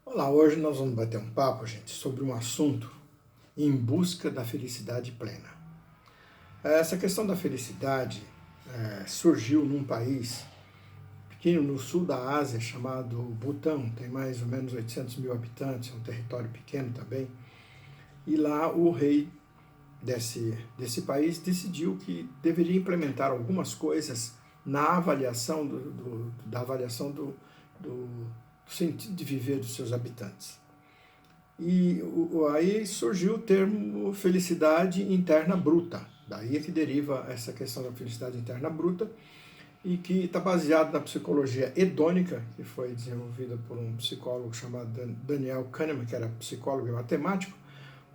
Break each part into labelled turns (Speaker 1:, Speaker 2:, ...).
Speaker 1: Olá, hoje nós vamos bater um papo, gente, sobre um assunto em busca da felicidade plena. Essa questão da felicidade surgiu num país pequeno no sul da Ásia chamado Butão, tem mais ou menos 800 mil habitantes, é um território pequeno também, e lá o rei desse país decidiu que deveria implementar algumas coisas na avaliação da avaliação do sentido de viver dos seus habitantes. E aí surgiu o termo felicidade interna bruta. Daí é que deriva essa questão da felicidade interna bruta e que está baseado na psicologia hedônica, que foi desenvolvida por um psicólogo chamado Daniel Kahneman, que era psicólogo e matemático,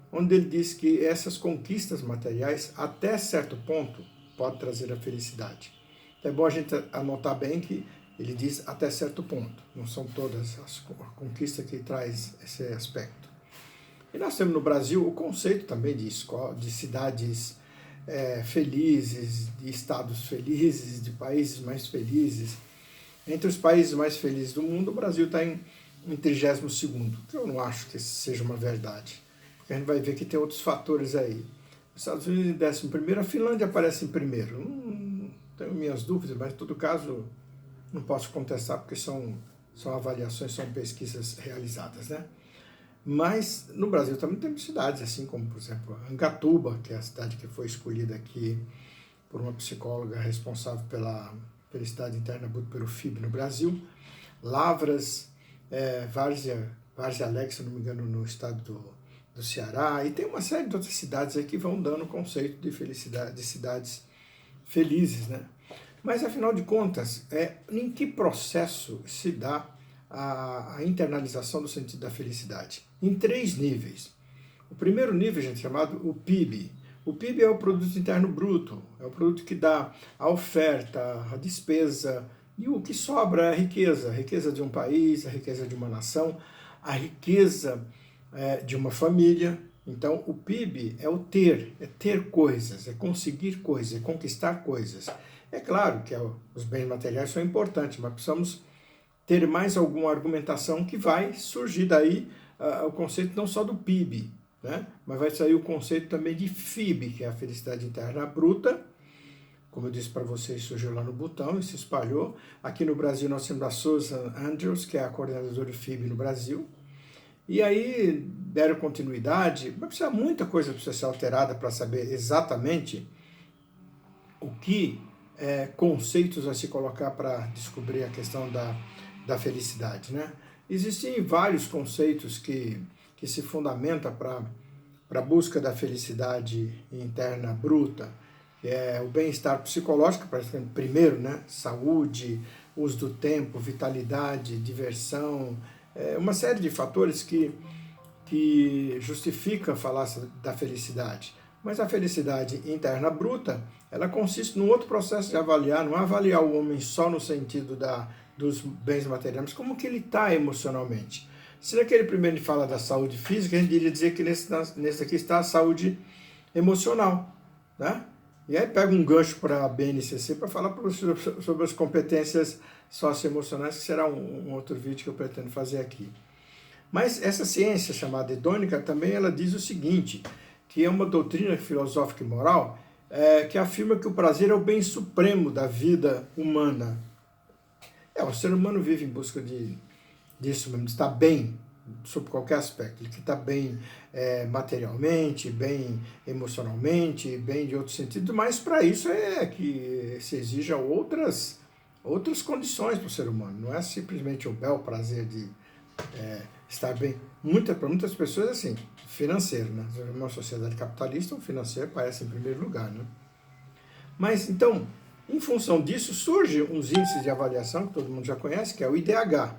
Speaker 1: onde ele diz que essas conquistas materiais, até certo ponto, podem trazer a felicidade. Então é bom a gente anotar bem que ele diz até certo ponto, não são todas as conquistas que traz esse aspecto. E nós temos no Brasil o conceito também de cidades felizes, de estados felizes, de países mais felizes. Entre os países mais felizes do mundo, o Brasil está em 32º, que eu não acho que seja uma verdade. Porque a gente vai ver que tem outros fatores aí. Os Estados Unidos em 11º, a Finlândia aparece em primeiro. Não tenho minhas dúvidas, mas em todo caso não posso contestar porque são avaliações, são pesquisas realizadas, né? Mas no Brasil também temos cidades, assim como, por exemplo, Angatuba, que é a cidade que foi escolhida aqui por uma psicóloga responsável pela felicidade interna pelo FIB no Brasil. Lavras, Várzea Alegre, se não me engano, no estado do Ceará. E tem uma série de outras cidades aí que vão dando o conceito de felicidade, de cidades felizes, né? Mas, afinal de contas, em que processo se dá a internalização do sentido da felicidade? Em 3 níveis. O primeiro nível, gente, chamado o PIB. O PIB é o Produto Interno Bruto, é o produto que dá a oferta, a despesa, e o que sobra é a riqueza de um país, a riqueza de uma nação, a riqueza de uma família. Então, o PIB é ter coisas, é conseguir coisas, é conquistar coisas. É claro que os bens materiais são importantes, mas precisamos ter mais alguma argumentação que vai surgir daí o conceito não só do PIB, né? Mas vai sair o conceito também de FIB, que é a felicidade interna bruta. Como eu disse para vocês, surgiu lá no Butão e se espalhou. Aqui no Brasil nós temos a Susan Andrews, que é a coordenadora do FIB no Brasil. E aí deram continuidade, mas precisa muita coisa para ser alterada para saber exatamente o que conceitos a se colocar para descobrir a questão da felicidade, né? Existem vários conceitos que se fundamentam para a busca da felicidade interna bruta, que é o bem-estar psicológico, primeiro, né? Saúde, uso do tempo, vitalidade, diversão, uma série de fatores que justifica falar da felicidade. Mas a felicidade interna bruta, ela consiste num outro processo de avaliar, não é avaliar o homem só no sentido dos bens materiais, mas como que ele está emocionalmente. Se naquele primeiro ele fala da saúde física, a gente iria dizer que nesse aqui está a saúde emocional, né? E aí pega um gancho para a BNCC para falar sobre as competências socioemocionais, que será um outro vídeo que eu pretendo fazer aqui. Mas essa ciência chamada hedônica também ela diz o seguinte, que é uma doutrina filosófica e moral que afirma que o prazer é o bem supremo da vida humana. O ser humano vive em busca disso mesmo, de estar bem, sob qualquer aspecto. Ele que está bem materialmente, bem emocionalmente, bem de outro sentido, mas para isso é que se exijam outras condições para o ser humano. Não é simplesmente o bel prazer de estar bem. Para muitas pessoas, assim, financeiro, né? Numa sociedade capitalista, o financeiro aparece em primeiro lugar, né? Mas, então, em função disso, surgem uns índices de avaliação, que todo mundo já conhece, que é o IDH.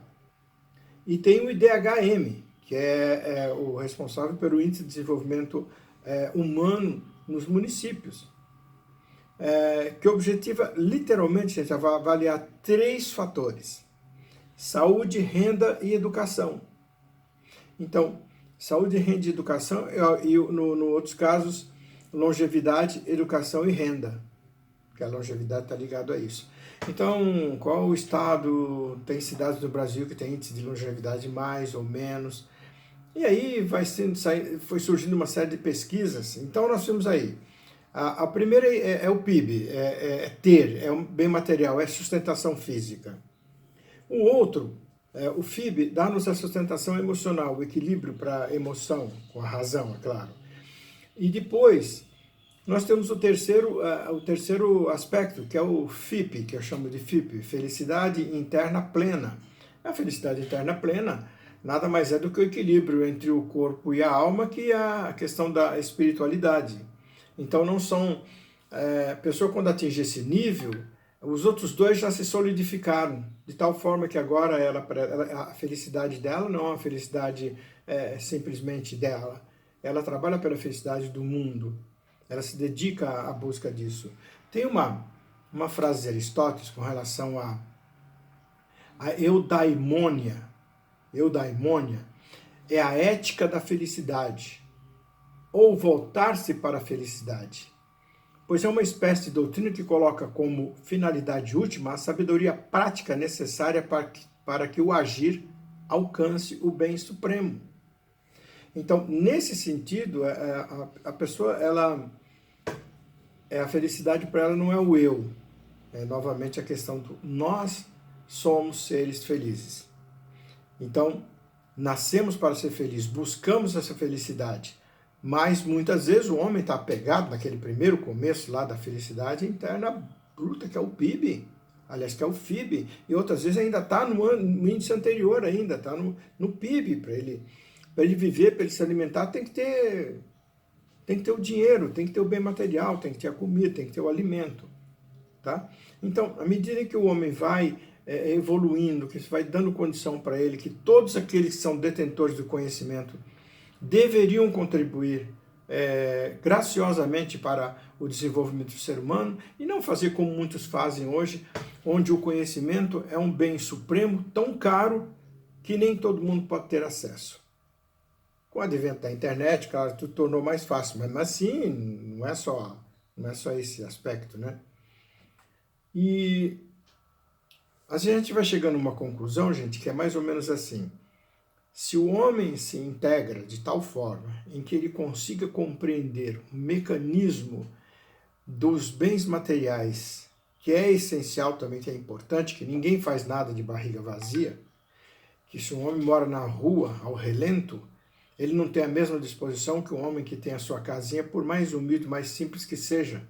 Speaker 1: E tem o IDHM, que é o responsável pelo Índice de Desenvolvimento Humano nos municípios, que objetiva, literalmente, gente, avaliar 3 fatores: saúde, renda e educação. Então, saúde, renda e educação, e no outros casos, longevidade, educação e renda, porque a longevidade está ligada a isso. Então, qual o estado, tem cidades do Brasil que tem índice de longevidade mais ou menos? E aí foi surgindo uma série de pesquisas. Então, nós temos aí, a primeira é o PIB, é um bem material, é sustentação física. O outro, o FIB, dá-nos a sustentação emocional, o equilíbrio para a emoção, com a razão, é claro. E depois, nós temos o terceiro aspecto, que é o FIP, que eu chamo de FIP, felicidade interna plena. A felicidade interna plena nada mais é do que o equilíbrio entre o corpo e a alma, que é a questão da espiritualidade. Então não são... A pessoa quando atinge esse nível, os outros dois já se solidificaram, de tal forma que agora a felicidade dela não é uma felicidade simplesmente dela. Ela trabalha pela felicidade do mundo. Ela se dedica à busca disso. Tem uma frase de Aristóteles com relação a eudaimônia. Eudaimônia é a ética da felicidade, ou voltar-se para a felicidade, pois é uma espécie de doutrina que coloca como finalidade última a sabedoria prática necessária para que o agir alcance o bem supremo. Então, nesse sentido, a pessoa, a felicidade para ela não é o eu, é novamente a questão do nós somos seres felizes. Então, nascemos para ser felizes, buscamos essa felicidade, mas muitas vezes o homem está apegado naquele primeiro começo lá da felicidade interna bruta, que é o PIB, aliás, que é o FIB, e outras vezes ainda está no índice anterior, ainda está no PIB. Para ele viver, para ele se alimentar, tem que ter o dinheiro, tem que ter o bem material, tem que ter a comida, tem que ter o alimento. Tá? Então, à medida que o homem vai evoluindo, que vai dando condição para ele, que todos aqueles que são detentores do conhecimento deveriam contribuir graciosamente para o desenvolvimento do ser humano, e não fazer como muitos fazem hoje, onde o conhecimento é um bem supremo tão caro que nem todo mundo pode ter acesso. Com o advento da internet, claro, tudo tornou mais fácil, mas assim, não é só esse aspecto, né? E a gente vai chegando a uma conclusão, gente, que é mais ou menos assim: se o homem se integra de tal forma em que ele consiga compreender o mecanismo dos bens materiais, que é essencial também, que é importante, que ninguém faz nada de barriga vazia, que se um homem mora na rua, ao relento, ele não tem a mesma disposição que um homem que tem a sua casinha, por mais humilde, mais simples que seja.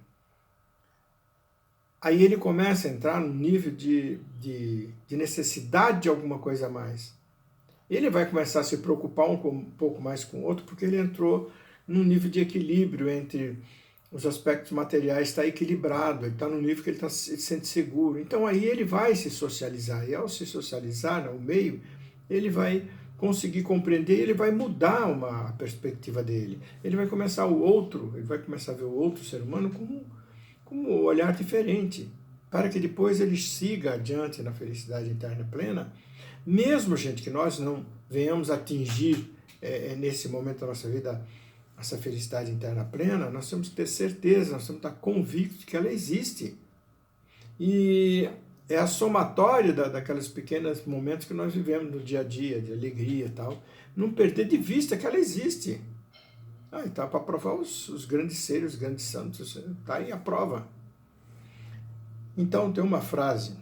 Speaker 1: Aí ele começa a entrar num nível de necessidade de alguma coisa a mais. Ele vai começar a se preocupar um pouco mais com o outro, porque ele entrou num nível de equilíbrio entre os aspectos materiais, está equilibrado, ele está num nível que ele se sente seguro. Então aí ele vai se socializar, e ao se socializar no meio, ele vai conseguir compreender, ele vai mudar a perspectiva dele. Ele vai começar a ver o outro ser humano com um olhar diferente, para que depois ele siga adiante na felicidade interna plena, mesmo, gente, que nós não venhamos atingir nesse momento da nossa vida essa felicidade interna plena, nós temos que ter certeza, nós temos que estar convictos de que ela existe. E é a somatória daqueles pequenos momentos que nós vivemos no dia a dia, de alegria e tal, não perder de vista que ela existe. Então, para provar os grandes seres, os grandes santos, está aí a prova. Então, tem uma frase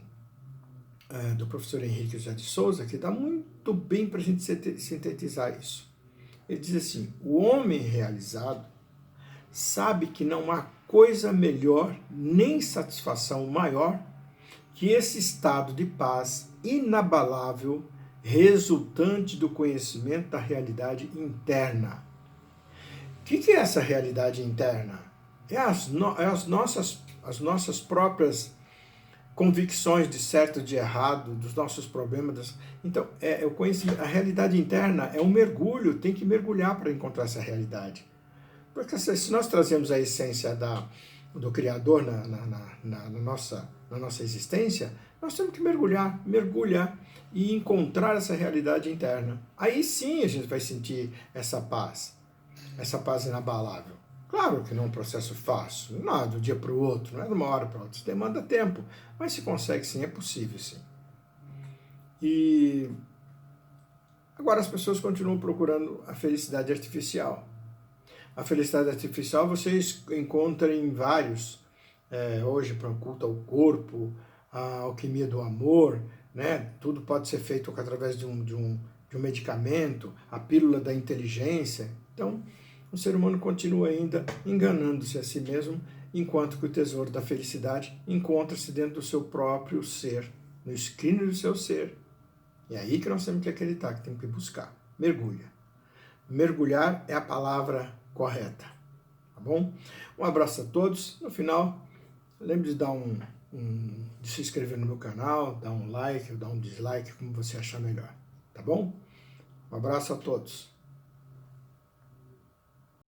Speaker 1: do professor Henrique José de Souza que dá muito bem para a gente sintetizar isso. Ele diz assim: o homem realizado sabe que não há coisa melhor nem satisfação maior que esse estado de paz inabalável resultante do conhecimento da realidade interna. O que é essa realidade interna? É as nossas próprias convicções de certo, de errado, dos nossos problemas. Então, o conhecimento, a realidade interna é um mergulho, tem que mergulhar para encontrar essa realidade. Porque se nós trazemos a essência do Criador na nossa existência, nós temos que mergulhar e encontrar essa realidade interna. Aí sim a gente vai sentir essa paz inabalável. Claro que não é um processo fácil, não é do dia para o outro, não é de uma hora para outra, isso demanda tempo, mas se consegue sim, é possível sim. E agora as pessoas continuam procurando a felicidade artificial. A felicidade artificial vocês encontram em vários, hoje para o culto ao corpo, a alquimia do amor, né? Tudo pode ser feito através de um medicamento, a pílula da inteligência. Então, o ser humano continua ainda enganando-se a si mesmo, enquanto que o tesouro da felicidade encontra-se dentro do seu próprio ser, no escrínio do seu ser. E é aí que nós temos que acreditar, que temos que buscar. Mergulha. Mergulhar é a palavra correta, tá bom? Um abraço a todos. No final, lembre de dar de se inscrever no meu canal, dar um like ou dar um dislike, como você achar melhor, tá bom? Um abraço a todos.